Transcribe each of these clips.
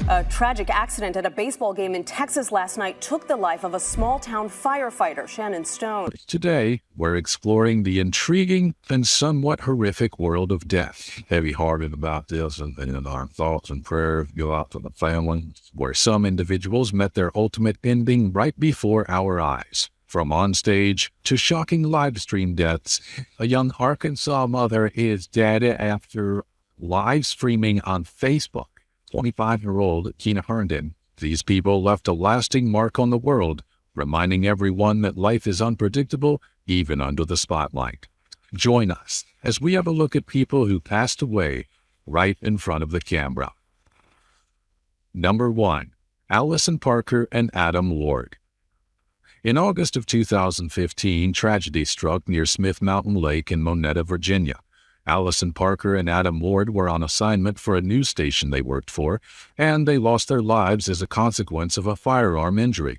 A tragic accident at a baseball game in Texas last night took the life of a small-town firefighter, Shannon Stone. Today, we're exploring the intriguing and somewhat horrific world of death. Heavy-hearted about this, and our thoughts and prayers go out to the family, where some individuals met their ultimate ending right before our eyes. From onstage to shocking live stream deaths, a young Arkansas mother is dead after live streaming on Facebook. 25-year-old Keena Herndon. These people left a lasting mark on the world, reminding everyone that life is unpredictable even under the spotlight. Join us as we have a look at people who passed away right in front of the camera. Number 1. Allison Parker and Adam Ward. In August of 2015, tragedy struck near Smith Mountain Lake in Monetta, Virginia. Allison Parker and Adam Ward were on assignment for a news station they worked for, and they lost their lives as a consequence of a firearm injury.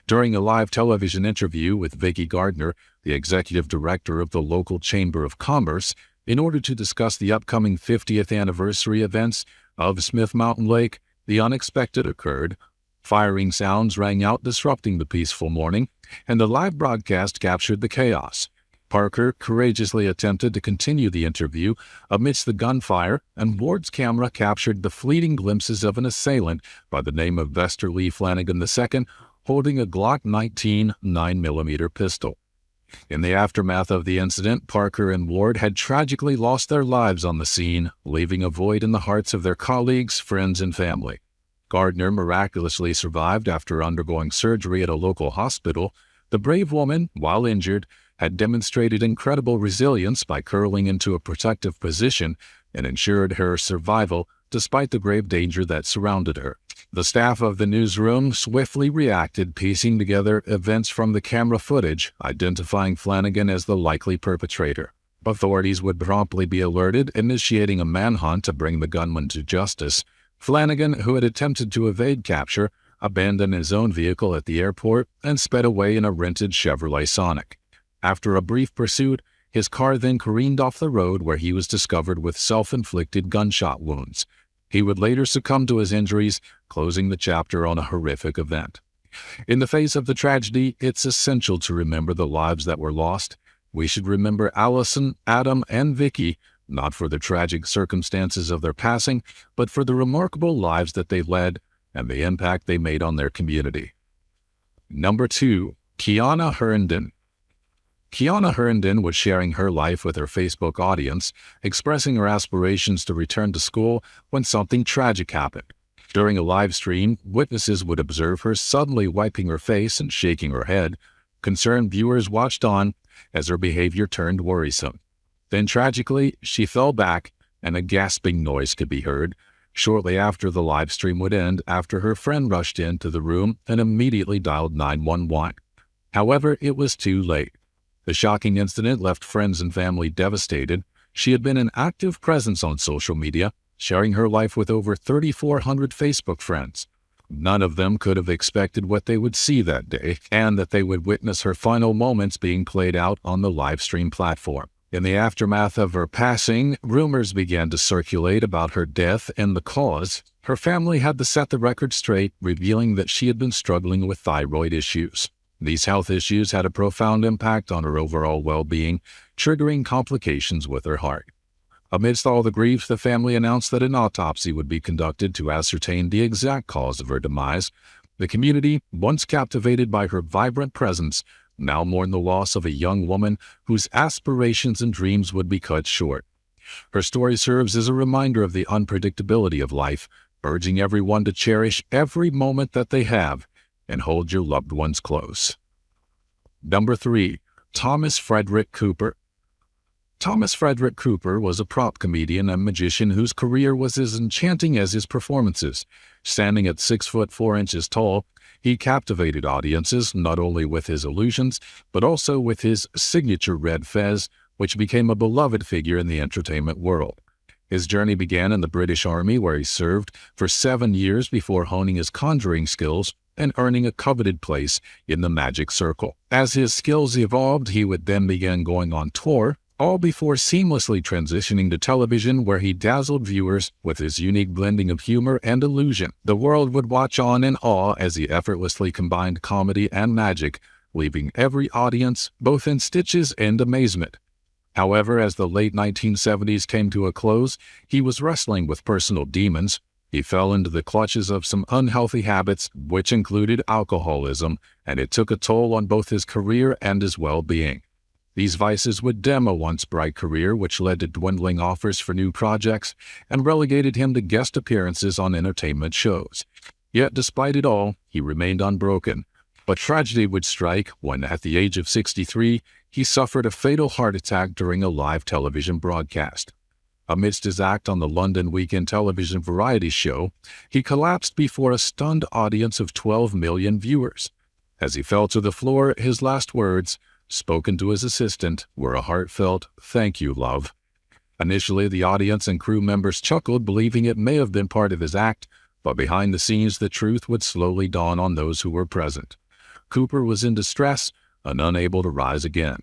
During a live television interview with Vicki Gardner, the executive director of the local Chamber of Commerce, in order to discuss the upcoming 50th anniversary events of Smith Mountain Lake, the unexpected occurred. Firing sounds rang out, disrupting the peaceful morning, and the live broadcast captured the chaos. Parker courageously attempted to continue the interview amidst the gunfire, and Ward's camera captured the fleeting glimpses of an assailant by the name of Vester Lee Flanagan II, holding a Glock 19 9mm pistol. In the aftermath of the incident, Parker and Ward had tragically lost their lives on the scene, leaving a void in the hearts of their colleagues, friends, and family. Gardner miraculously survived after undergoing surgery at a local hospital. The brave woman, while injured, had demonstrated incredible resilience by curling into a protective position and ensured her survival despite the grave danger that surrounded her. The staff of the newsroom swiftly reacted, piecing together events from the camera footage, identifying Flanagan as the likely perpetrator. Authorities would promptly be alerted, initiating a manhunt to bring the gunman to justice. Flanagan, who had attempted to evade capture, abandoned his own vehicle at the airport and sped away in a rented Chevrolet Sonic. After a brief pursuit, his car then careened off the road, where he was discovered with self-inflicted gunshot wounds. He would later succumb to his injuries, closing the chapter on a horrific event. In the face of the tragedy, it's essential to remember the lives that were lost. We should remember Allison, Adam, and Vicki, not for the tragic circumstances of their passing, but for the remarkable lives that they led and the impact they made on their community. Number 2. Keena Herndon. Keena Herndon was sharing her life with her Facebook audience, expressing her aspirations to return to school when something tragic happened. During a live stream, witnesses would observe her suddenly wiping her face and shaking her head. Concerned viewers watched on as her behavior turned worrisome. Then tragically, she fell back and a gasping noise could be heard. Shortly after, the live stream would end after her friend rushed into the room and immediately dialed 911. However, it was too late. The shocking incident left friends and family devastated. She had been an active presence on social media, sharing her life with over 3,400 Facebook friends. None of them could have expected what they would see that day, and that they would witness her final moments being played out on the live stream platform. In the aftermath of her passing, rumors began to circulate about her death and the cause. Her family had to set the record straight, revealing that she had been struggling with thyroid issues. These health issues had a profound impact on her overall well-being, triggering complications with her heart. Amidst all the grief, the family announced that an autopsy would be conducted to ascertain the exact cause of her demise. The community, once captivated by her vibrant presence, now mourned the loss of a young woman whose aspirations and dreams would be cut short. Her story serves as a reminder of the unpredictability of life, urging everyone to cherish every moment that they have and hold your loved ones close. Number 3. Thomas Frederick Cooper. Thomas Frederick Cooper was a prop comedian and magician whose career was as enchanting as his performances. Standing at 6 foot 4 inches tall, he captivated audiences not only with his illusions, but also with his signature red fez, which became a beloved figure in the entertainment world. His journey began in the British Army, where he served for 7 years before honing his conjuring skills and earning a coveted place in the magic circle. As his skills evolved, he would then begin going on tour, all before seamlessly transitioning to television, where he dazzled viewers with his unique blending of humor and illusion. The world would watch on in awe as he effortlessly combined comedy and magic, leaving every audience both in stitches and amazement. However, as the late 1970s came to a close, he was wrestling with personal demons. He fell into the clutches of some unhealthy habits, which included alcoholism, and it took a toll on both his career and his well-being. These vices would dim a once bright career, which led to dwindling offers for new projects and relegated him to guest appearances on entertainment shows. Yet despite it all, he remained unbroken. But tragedy would strike when, at the age of 63, he suffered a fatal heart attack during a live television broadcast. Amidst his act on the London weekend television variety show, he collapsed before a stunned audience of 12 million viewers. As he fell to the floor, his last words, spoken to his assistant, were a heartfelt, "Thank you, love." Initially, the audience and crew members chuckled, believing it may have been part of his act, but behind the scenes the truth would slowly dawn on those who were present. Cooper was in distress and unable to rise again.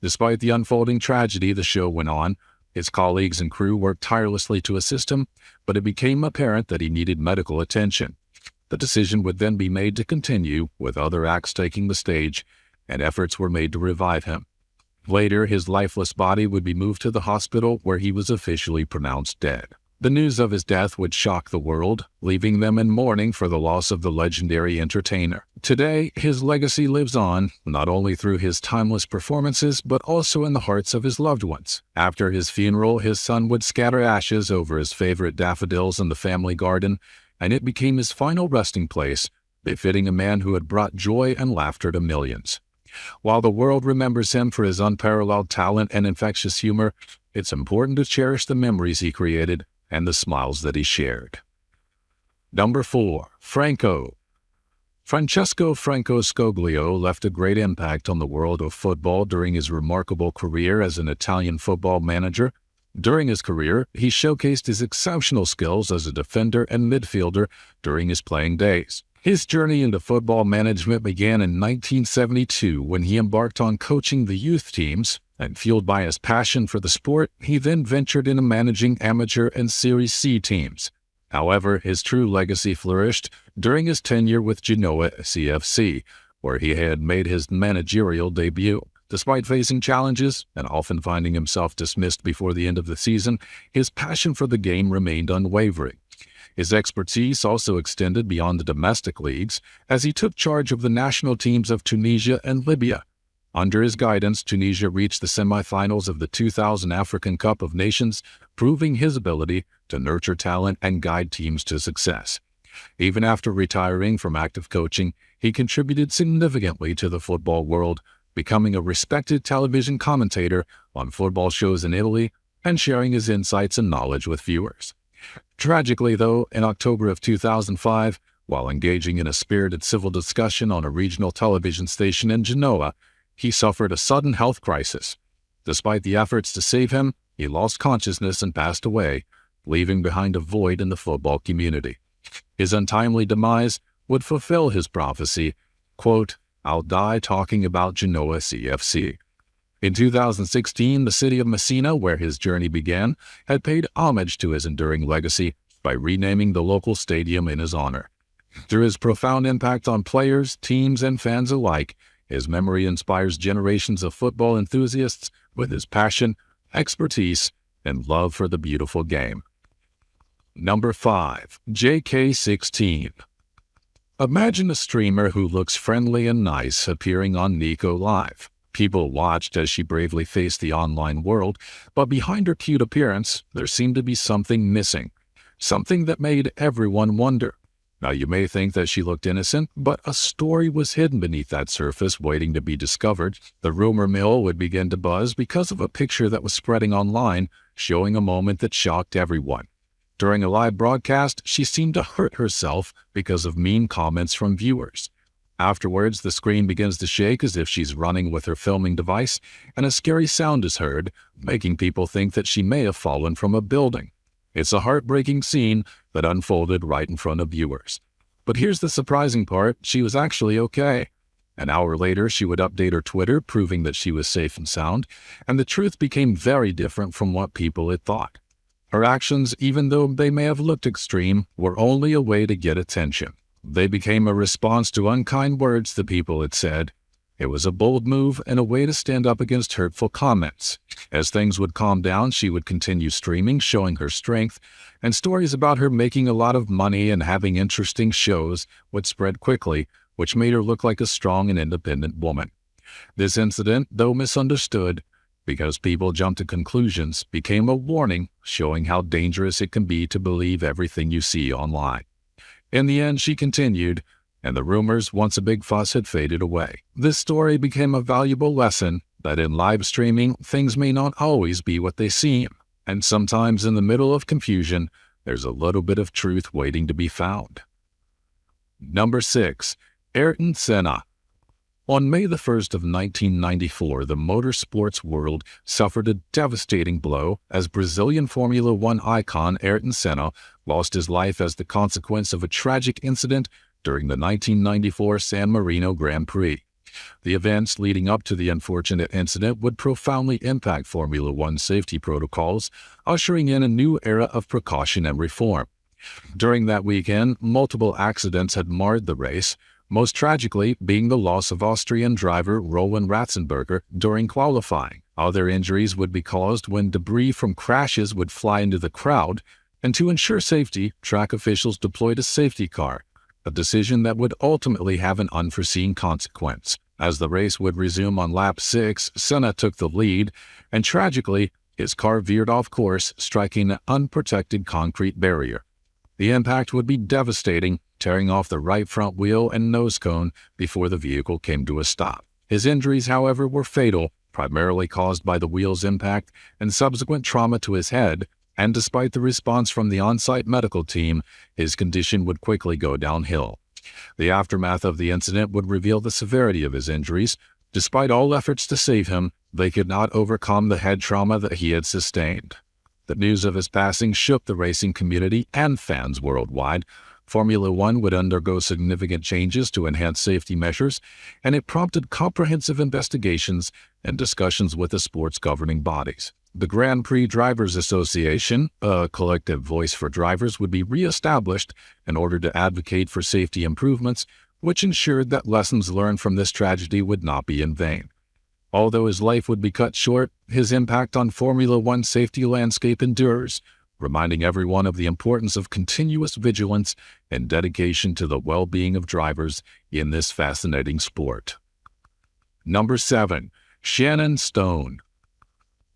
Despite the unfolding tragedy, the show went on. His colleagues and crew worked tirelessly to assist him, but it became apparent that he needed medical attention. The decision would then be made to continue, with other acts taking the stage, and efforts were made to revive him. Later, his lifeless body would be moved to the hospital, where he was officially pronounced dead. The news of his death would shock the world, leaving them in mourning for the loss of the legendary entertainer. Today, his legacy lives on, not only through his timeless performances, but also in the hearts of his loved ones. After his funeral, his son would scatter ashes over his favorite daffodils in the family garden, and it became his final resting place, befitting a man who had brought joy and laughter to millions. While the world remembers him for his unparalleled talent and infectious humor, it's important to cherish the memories he created and the smiles that he shared. Number 4. Franco. Francesco Franco Scoglio left a great impact on the world of football during his remarkable career as an Italian football manager. During his career, he showcased his exceptional skills as a defender and midfielder during his playing days. His journey into football management began in 1972 when he embarked on coaching the youth teams, and fueled by his passion for the sport, he then ventured into managing amateur and Series C teams. However, his true legacy flourished during his tenure with Genoa CFC, where he had made his managerial debut. Despite facing challenges and often finding himself dismissed before the end of the season, his passion for the game remained unwavering. His expertise also extended beyond the domestic leagues, as he took charge of the national teams of Tunisia and Libya. Under his guidance, Tunisia reached the semifinals of the 2000 African Cup of Nations, proving his ability to nurture talent and guide teams to success. Even after retiring from active coaching, he contributed significantly to the football world, becoming a respected television commentator on football shows in Italy and sharing his insights and knowledge with viewers. Tragically, though, in October of 2005, while engaging in a spirited civil discussion on a regional television station in Genoa, he suffered a sudden health crisis. Despite the efforts to save him, he lost consciousness and passed away, leaving behind a void in the football community. His untimely demise would fulfill his prophecy, quote, "I'll die talking about Genoa CFC." In 2016, the city of Messina, where his journey began, had paid homage to his enduring legacy by renaming the local stadium in his honor. Through his profound impact on players, teams, and fans alike, his memory inspires generations of football enthusiasts with his passion, expertise, and love for the beautiful game. Number 5. JK16. Imagine a streamer who looks friendly and nice appearing on Nico Live. People watched as she bravely faced the online world, but behind her cute appearance, there seemed to be something missing, something that made everyone wonder. Now, you may think that she looked innocent, but a story was hidden beneath that surface waiting to be discovered. The rumor mill would begin to buzz because of a picture that was spreading online, showing a moment that shocked everyone. During a live broadcast, she seemed to hurt herself because of mean comments from viewers. Afterwards, the screen begins to shake as if she's running with her filming device, and a scary sound is heard, making people think that she may have fallen from a building. It's a heartbreaking scene that unfolded right in front of viewers. But here's the surprising part: she was actually okay. An hour later, she would update her Twitter, proving that she was safe and sound, and the truth became very different from what people had thought. Her actions, even though they may have looked extreme, were only a way to get attention. They became a response to unkind words the people had said. It was a bold move and a way to stand up against hurtful comments. As things would calm down, she would continue streaming, showing her strength, and stories about her making a lot of money and having interesting shows would spread quickly, which made her look like a strong and independent woman. This incident, though misunderstood, because people jumped to conclusions, became a warning showing how dangerous it can be to believe everything you see online. In the end, she continued, and the rumors, once a big fuss, had faded away. This story became a valuable lesson that in live streaming, things may not always be what they seem, and sometimes in the middle of confusion, there's a little bit of truth waiting to be found. Number 6. Ayrton Senna. On May the 1st of 1994, the motorsports world suffered a devastating blow as Brazilian Formula One icon Ayrton Senna lost his life as the consequence of a tragic incident during the 1994 San Marino Grand Prix. The events leading up to the unfortunate incident would profoundly impact Formula One safety protocols, ushering in a new era of precaution and reform. During that weekend, multiple accidents had marred the race, most tragically being the loss of Austrian driver Roland Ratzenberger during qualifying. Other injuries would be caused when debris from crashes would fly into the crowd, and to ensure safety, track officials deployed a safety car, a decision that would ultimately have an unforeseen consequence. As the race would resume on lap 6, Senna took the lead, and tragically, his car veered off course, striking an unprotected concrete barrier. The impact would be devastating, tearing off the right front wheel and nose cone before the vehicle came to a stop. His injuries, however, were fatal, primarily caused by the wheel's impact and subsequent trauma to his head, and despite the response from the on-site medical team, his condition would quickly go downhill. The aftermath of the incident would reveal the severity of his injuries. Despite all efforts to save him, they could not overcome the head trauma that he had sustained. The news of his passing shook the racing community and fans worldwide. Formula One would undergo significant changes to enhance safety measures, and it prompted comprehensive investigations and discussions with the sport's governing bodies. The Grand Prix Drivers Association, a collective voice for drivers, would be re-established in order to advocate for safety improvements, which ensured that lessons learned from this tragedy would not be in vain. Although his life would be cut short, his impact on Formula One safety landscape endures, reminding everyone of the importance of continuous vigilance and dedication to the well-being of drivers in this fascinating sport. Number 7. Shannon Stone.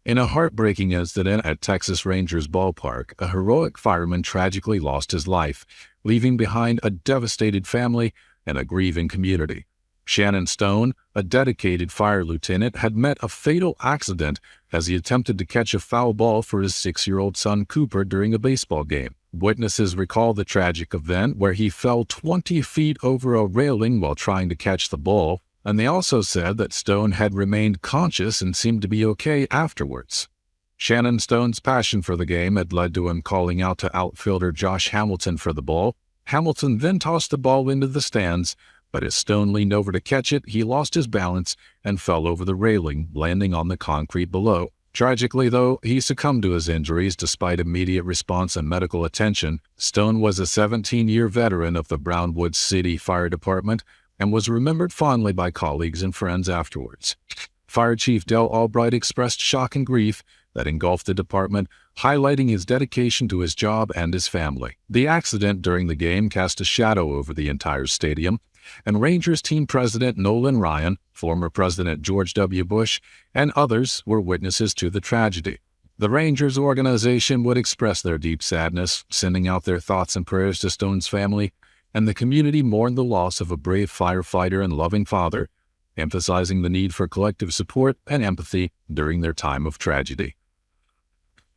In a heartbreaking incident at Texas Rangers ballpark, a heroic fireman tragically lost his life, leaving behind a devastated family and a grieving community. Shannon Stone, a dedicated fire lieutenant, had met a fatal accident as he attempted to catch a foul ball for his 6-year-old son Cooper during a baseball game. Witnesses recall the tragic event where he fell 20 feet over a railing while trying to catch the ball, and they also said that Stone had remained conscious and seemed to be okay afterwards. Shannon Stone's passion for the game had led to him calling out to outfielder Josh Hamilton for the ball. Hamilton then tossed the ball into the stands, but as Stone leaned over to catch it, he lost his balance and fell over the railing, landing on the concrete below. Tragically, though, he succumbed to his injuries despite immediate response and medical attention. Stone was a 17-year veteran of the Brownwood City Fire Department and was remembered fondly by colleagues and friends afterwards. Fire Chief Dell Albright expressed shock and grief that engulfed the department, highlighting his dedication to his job and his family. The accident during the game cast a shadow over the entire stadium, and Rangers team president Nolan Ryan, former President George W. Bush, and others were witnesses to the tragedy. The Rangers organization would express their deep sadness, sending out their thoughts and prayers to Stone's family, and the community mourned the loss of a brave firefighter and loving father, emphasizing the need for collective support and empathy during their time of tragedy.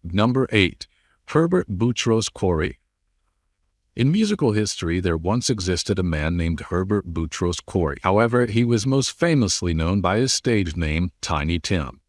Number 8. Herbert Boutros Corey. In musical history, there once existed a man named Herbert Boutros Corey. However, he was most famously known by his stage name, Tiny Tim.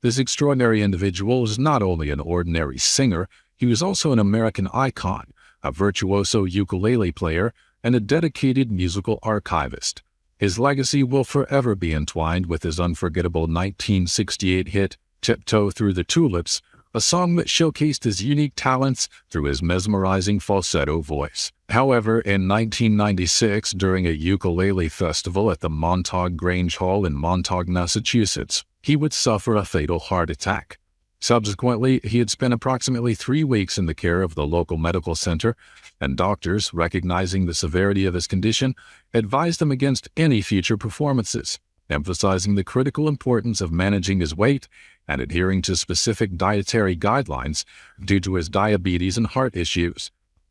This extraordinary individual was not only an ordinary singer, he was also an American icon, a virtuoso ukulele player, and a dedicated musical archivist. His legacy will forever be entwined with his unforgettable 1968 hit, Tiptoe Through the Tulips, a song that showcased his unique talents through his mesmerizing falsetto voice. However, in 1996, during a ukulele festival at the Montauk Grange Hall in Montauk, Massachusetts, he would suffer a fatal heart attack. Subsequently, he had spent approximately 3 weeks in the care of the local medical center, and doctors, recognizing the severity of his condition, advised him against any future performances, emphasizing the critical importance of managing his weight and adhering to specific dietary guidelines due to his diabetes and heart issues.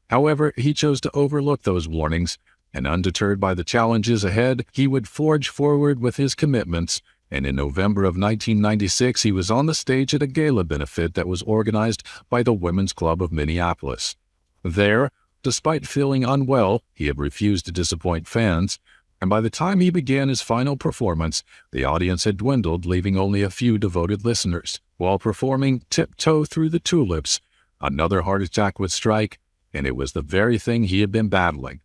However, he chose to overlook those warnings, and undeterred by the challenges ahead, he would forge forward with his commitments, and in November of 1996, he was on the stage at a gala benefit that was organized by the Women's Club of Minneapolis. There, despite feeling unwell, he had refused to disappoint fans, and by the time he began his final performance, the audience had dwindled, leaving only a few devoted listeners. While performing Tiptoe Through the Tulips, another heart attack would strike, and it was the very thing he had been battling.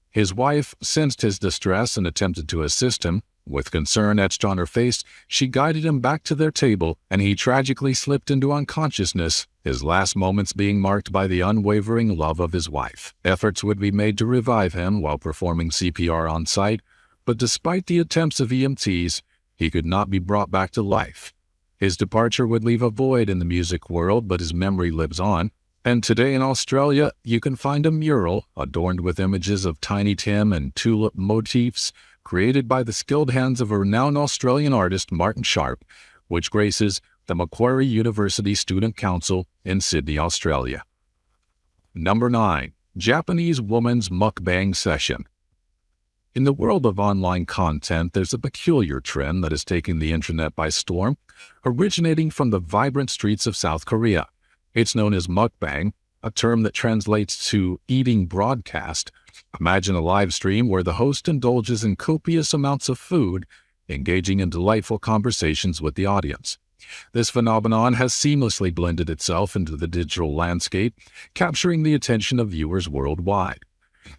His wife sensed his distress and attempted to assist him. With concern etched on her face, she guided him back to their table, and he tragically slipped into unconsciousness, his last moments being marked by the unwavering love of his wife. Efforts would be made to revive him while performing CPR on site, but despite the attempts of EMTs, he could not be brought back to life. His departure would leave a void in the music world, but his memory lives on. And today in Australia, you can find a mural adorned with images of Tiny Tim and tulip motifs created by the skilled hands of a renowned Australian artist, Martin Sharp, which graces the Macquarie University Student Council in Sydney, Australia. Number 9. Japanese Woman's Mukbang Session. In the world of online content, there's a peculiar trend that is taking the internet by storm, originating from the vibrant streets of South Korea. It's known as mukbang, a term that translates to eating broadcast. Imagine a live stream where the host indulges in copious amounts of food, engaging in delightful conversations with the audience. This phenomenon has seamlessly blended itself into the digital landscape, capturing the attention of viewers worldwide.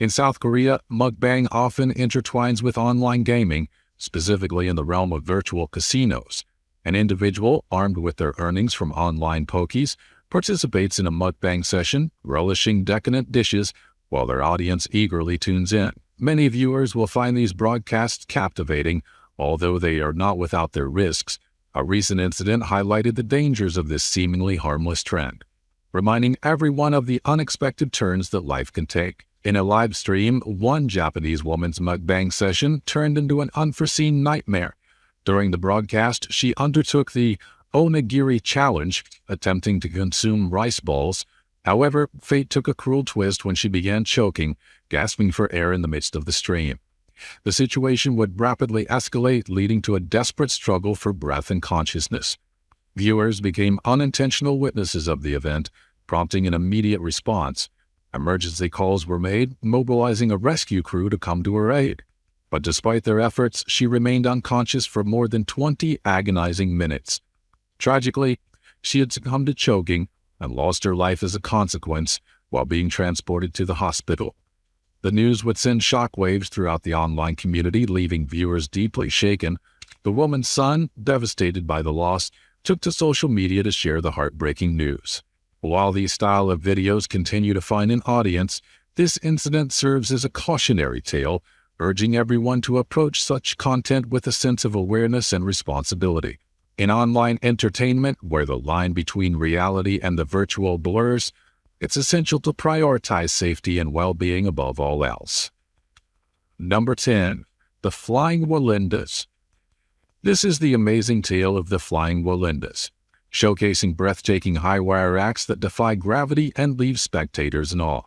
In South Korea, mukbang often intertwines with online gaming, specifically in the realm of virtual casinos. An individual, armed with their earnings from online pokies, participates in a mukbang session, relishing decadent dishes while their audience eagerly tunes in. Many viewers will find these broadcasts captivating, although they are not without their risks. A recent incident highlighted the dangers of this seemingly harmless trend, reminding everyone of the unexpected turns that life can take. In a live stream, one Japanese woman's mukbang session turned into an unforeseen nightmare. During the broadcast, she undertook the onigiri challenge, attempting to consume rice balls. However, fate took a cruel twist when she began choking, gasping for air in the midst of the stream. The situation would rapidly escalate, leading to a desperate struggle for breath and consciousness. Viewers became unintentional witnesses of the event, prompting an immediate response. Emergency calls were made, mobilizing a rescue crew to come to her aid. But despite their efforts, she remained unconscious for more than 20 agonizing minutes. Tragically, she had succumbed to choking and lost her life as a consequence while being transported to the hospital. The news would send shockwaves throughout the online community, leaving viewers deeply shaken. The woman's son, devastated by the loss, took to social media to share the heartbreaking news. While these style of videos continue to find an audience, this incident serves as a cautionary tale, urging everyone to approach such content with a sense of awareness and responsibility. In online entertainment, where the line between reality and the virtual blurs, it's essential to prioritize safety and well-being above all else. Number 10. The Flying Walindas. This is the amazing tale of the Flying Walindas, showcasing breathtaking high-wire acts that defy gravity and leave spectators in awe.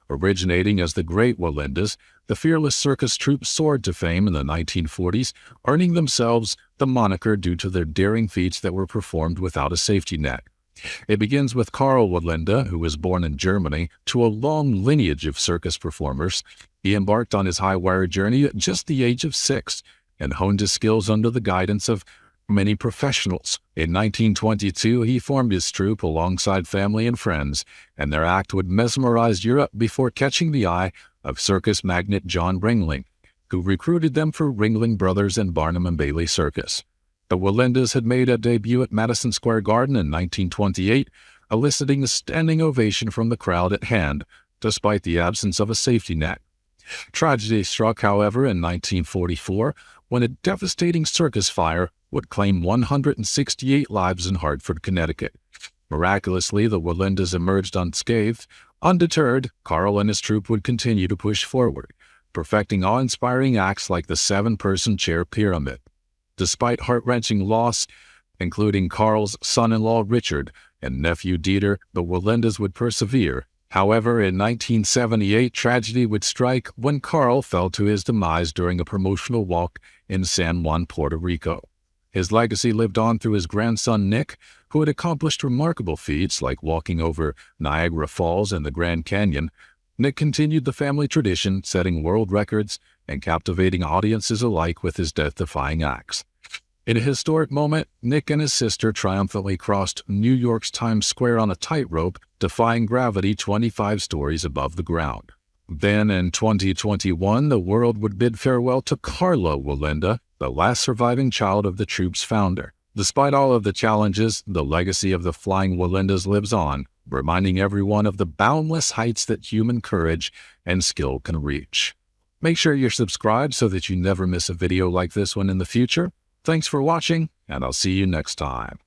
Originating as the Great Walindas, the fearless circus troupe soared to fame in the 1940s, earning themselves the moniker due to their daring feats that were performed without a safety net. It begins with Karl Walenda, who was born in Germany, to a long lineage of circus performers. He embarked on his high-wire journey at just the age of 6 and honed his skills under the guidance of many professionals. In 1922, he formed his troupe alongside family and friends, and their act would mesmerize Europe before catching the eye of circus magnate John Ringling. who recruited them for Ringling Brothers and Barnum and Bailey Circus. The Walendas had made a debut at Madison Square Garden in 1928, eliciting a standing ovation from the crowd at hand, despite the absence of a safety net. Tragedy struck, however, in 1944, when a devastating circus fire would claim 168 lives in Hartford, Connecticut. Miraculously, the Walendas emerged unscathed. Undeterred, Carl and his troupe would continue to push forward, perfecting awe-inspiring acts like the 7-person chair pyramid. Despite heart-wrenching loss, including Carl's son-in-law Richard and nephew Dieter, the Walendas would persevere. However, in 1978, tragedy would strike when Carl fell to his demise during a promotional walk in San Juan, Puerto Rico. His legacy lived on through his grandson Nick, who had accomplished remarkable feats like walking over Niagara Falls and the Grand Canyon. Nick continued the family tradition, setting world records and captivating audiences alike with his death-defying acts. In a historic moment, Nick and his sister triumphantly crossed New York's Times Square on a tightrope, defying gravity 25 stories above the ground. Then, in 2021, the world would bid farewell to Carlo Walenda, the last surviving child of the troupe's founder. Despite all of the challenges, the legacy of the Flying Walendas lives on, reminding everyone of the boundless heights that human courage and skill can reach. Make sure you're subscribed so that you never miss a video like this one in the future. Thanks for watching, and I'll see you next time.